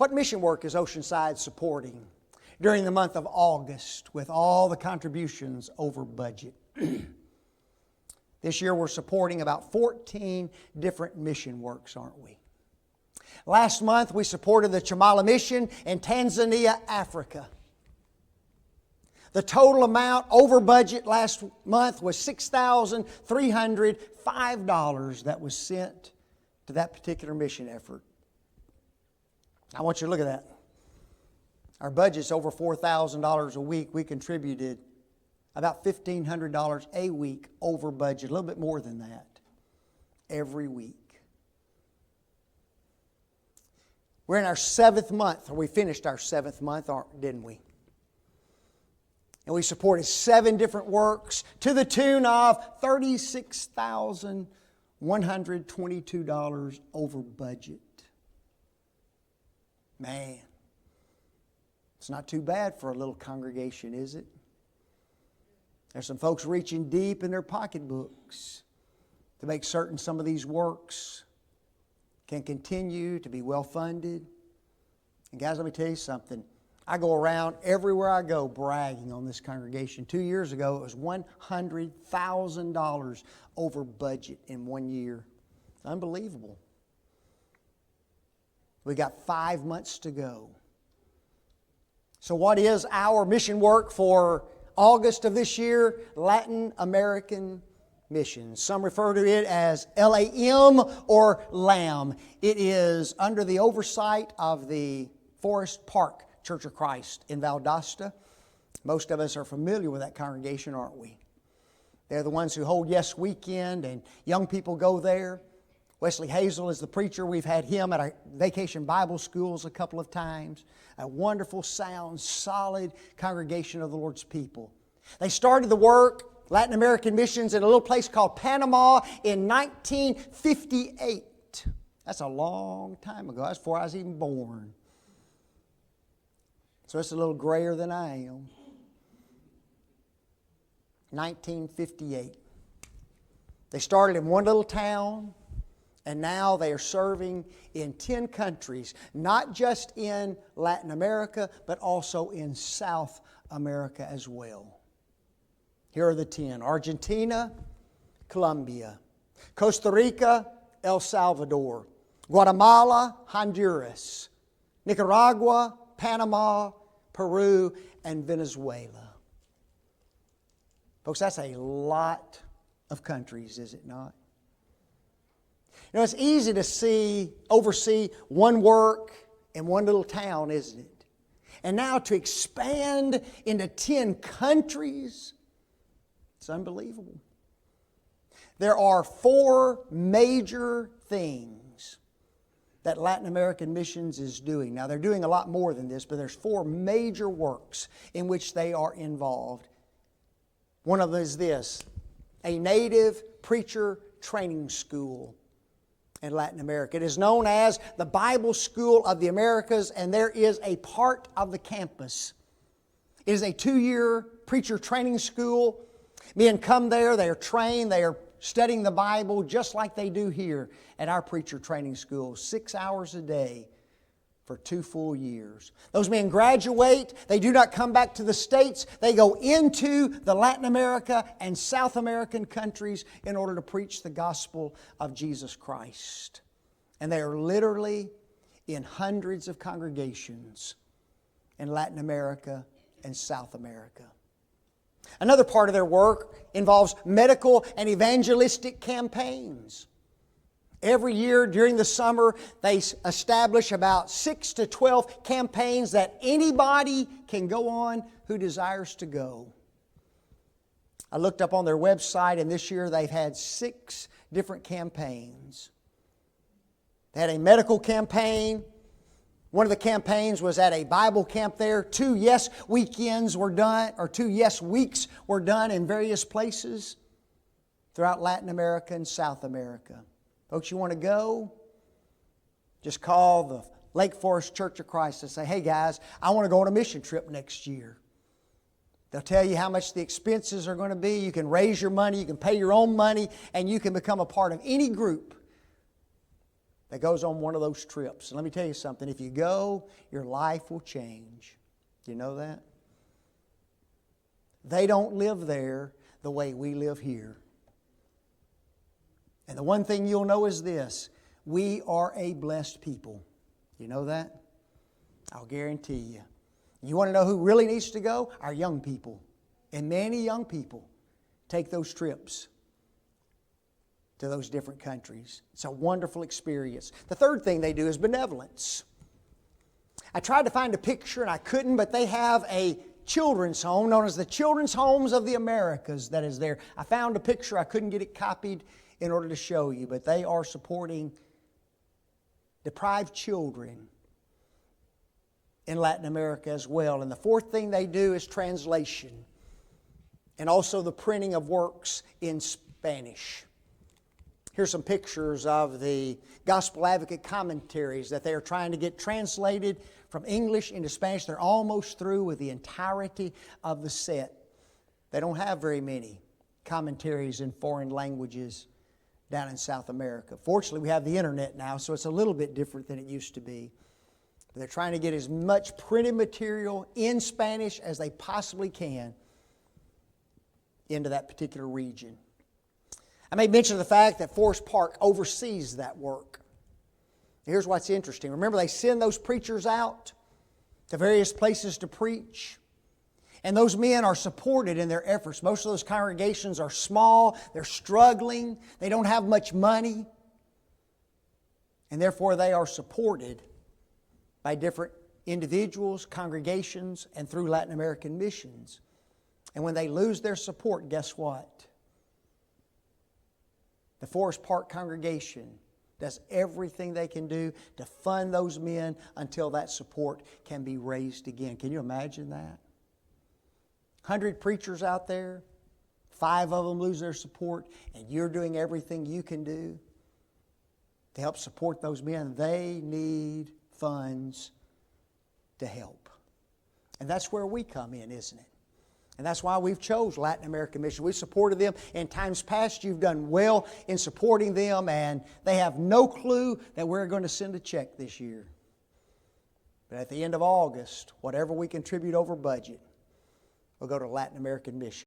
What mission work is OceanSide supporting during the month of August with all the contributions over budget? This year we're supporting about 14 different mission works, aren't we? Last month we supported the Chamala Mission in Tanzania, Africa. The total amount over budget last month was $6,305 that was sent to that particular mission effort. I want you to look at that. Our budget's over $4,000 a week. We contributed about $1,500 a week over budget, a little bit more than that, every week. We're in our 7th month, or we finished our 7th month, didn't we? And we supported 7 different works to the tune of $36,122 over budget. Man, it's not too bad for a little congregation, is it? There's some folks reaching deep in their pocketbooks to make certain some of these works can continue to be well funded. And guys, let me tell you something. I go around everywhere I go bragging on this congregation. 2 years ago, it was $100,000 over budget in 1 year. It's unbelievable. We got 5 months to go. So what is our mission work for August of this year? Latin American Missions. Some refer to it as LAM or LAM. It is under the oversight of the Forest Park Church of Christ in Valdosta. Most of us are familiar with that congregation, aren't we? They're the ones who hold Yes Weekend, and young people go there. Wesley Hazel is the preacher. We've had him at our vacation Bible schools a couple of times. A wonderful, sound, solid congregation of the Lord's people. They started the work, Latin American Missions, in a little place called Panama in 1958. That's a long time ago. That's before I was even born. So it's a little grayer than I am. 1958. They started in one little town, and now they are serving in 10 countries, not just in Latin America, but also in South America as well. Here are the 10. Argentina, Colombia. Costa Rica, El Salvador. Guatemala, Honduras. Nicaragua, Panama, Peru, and Venezuela. Folks, that's a lot of countries, is it not? You know, it's easy to oversee one work in one little town, isn't it? And now to expand into 10 countries, it's unbelievable. There are 4 major things that Latin American Missions is doing. Now, they're doing a lot more than this, but there's 4 major works in which they are involved. One of them is this: a native preacher training school in Latin America. It is known as the Bible School of the Americas, and there is a part of the campus. It is a 2-year preacher training school. Men come there, they are trained, they are studying the Bible just like they do here at our preacher training school, 6 hours a day for 2 full years. Those men graduate. They do not come back to the States. They go into the Latin America and South American countries in order to preach the gospel of Jesus Christ. And they are literally in hundreds of congregations in Latin America and South America. Another part of their work involves medical and evangelistic campaigns. Every year during the summer, they establish about 6 to 12 campaigns that anybody can go on who desires to go. I looked up on their website, and this year they've had 6 different campaigns. They had a medical campaign. One of the campaigns was at a Bible camp there. 2 Yes Weekends were done, or 2 Yes Weeks were done in various places throughout Latin America and South America. Folks, you want to go? Just call the Lake Forest Church of Christ and say, hey guys, I want to go on a mission trip next year. They'll tell you how much the expenses are going to be. You can raise your money, you can pay your own money, and you can become a part of any group that goes on one of those trips. And let me tell you something. If you go, your life will change. Do you know that? They don't live there the way we live here. And the one thing you'll know is this. We are a blessed people. You know that? I'll guarantee you. You want to know who really needs to go? Our young people. And many young people take those trips to those different countries. It's a wonderful experience. The third thing they do is benevolence. I tried to find a picture and I couldn't, but they have a children's home known as the Children's Homes of the Americas that is there. I found a picture. I couldn't get it copied in order to show you, but they are supporting deprived children in Latin America as well. And the fourth thing they do is translation and also the printing of works in Spanish. Here's some pictures of the Gospel Advocate commentaries that they are trying to get translated from English into Spanish. They're almost through with the entirety of the set. They don't have very many commentaries in foreign languages down in South America. Fortunately, we have the internet now, so it's a little bit different than it used to be. But they're trying to get as much printed material in Spanish as they possibly can into that particular region. I made mention of the fact that Forest Park oversees that work. Here's what's interesting. Remember, they send those preachers out to various places to preach. And those men are supported in their efforts. Most of those congregations are small. They're struggling. They don't have much money. And therefore, they are supported by different individuals, congregations, and through Latin American missions. And when they lose their support, guess what? The Forest Park congregation does everything they can do to fund those men until that support can be raised again. Can you imagine that? 100 preachers out there, 5 of them lose their support, and you're doing everything you can do to help support those men. They need funds to help. And that's where we come in, isn't it? And that's why we've chose Latin American Mission. We've supported them. In times past, you've done well in supporting them, and they have no clue that we're going to send a check this year. But at the end of August, whatever we contribute over budget will go to Latin American Mission.